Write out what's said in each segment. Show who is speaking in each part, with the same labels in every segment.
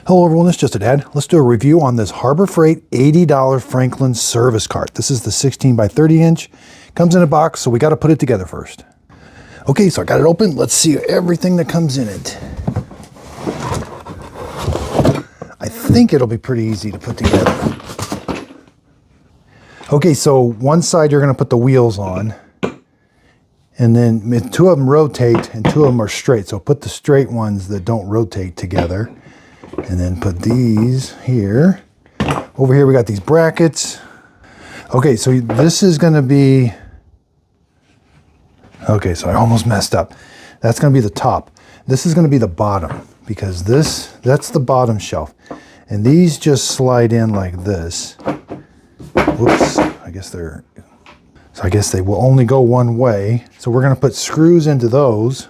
Speaker 1: Hello everyone, it's just a dad. Let's do a review on this Harbor Freight $80 Franklin service cart. This is the 16 by 30 inch. Comes in a box, so we got to put it together first. Okay, so I got it open. Let's see everything that comes in it. I think it'll be pretty easy to put together. Okay, so one side you're going to put the wheels on. And then two of them rotate and two of them are straight. So put the straight ones that don't rotate together. And then put these here. Over here we got these brackets. Okay, so this is going to be... Okay, so I almost messed up. That's going to be the top. This is going to be the bottom because that's the bottom shelf. And these just slide in like this. Whoops, I guess they will only go one way. So we're going to put screws into those.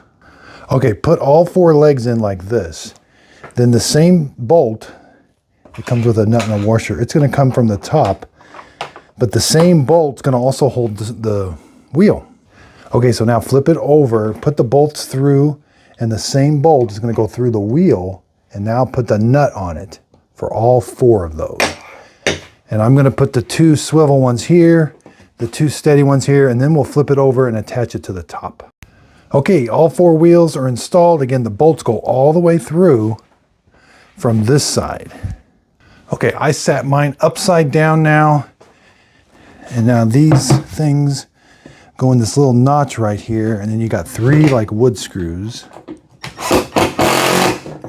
Speaker 1: Okay, put all four legs in like this. Then the same bolt, it comes with a nut and a washer. It's going to come from the top, but the same bolt's going to also hold the wheel. Okay, so now flip it over, put the bolts through, and the same bolt is going to go through the wheel, and now put the nut on it for all four of those. And I'm going to put the two swivel ones here, the two steady ones here, and then we'll flip it over and attach it to the top. Okay, all four wheels are installed. Again, the bolts go all the way through from this side. Okay, I sat mine upside down now. And now these things go in this little notch right here. And then you got three like wood screws.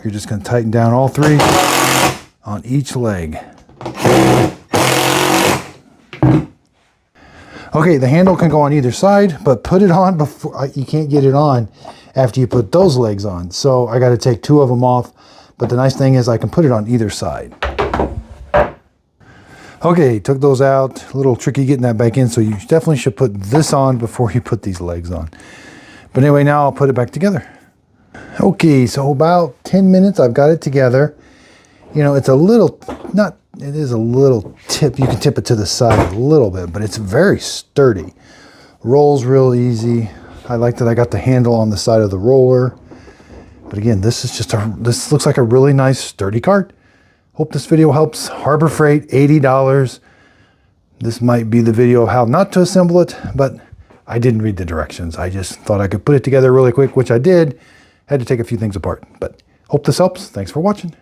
Speaker 1: You're just gonna tighten down all three on each leg. Okay, the handle can go on either side, but put it on before, you can't get it on after you put those legs on. So I gotta take two of them off. But the nice thing is I can put it on either side. Okay, took those out. A little tricky getting that back in, so you definitely should put this on before you put these legs on. But anyway, now I'll put it back together. Okay, so about 10 minutes I've got it together. You know, it's a little, it is a little tip. You can tip it to the side a little bit, but it's very sturdy. Rolls real easy. I like that I got the handle on the side of the roller. But again, this looks like a really nice sturdy cart. Hope this video helps. Harbor Freight, $80. This might be the video of how not to assemble it, but I didn't read the directions. I just thought I could put it together really quick, which I did. Had to take a few things apart, but hope this helps. Thanks for watching.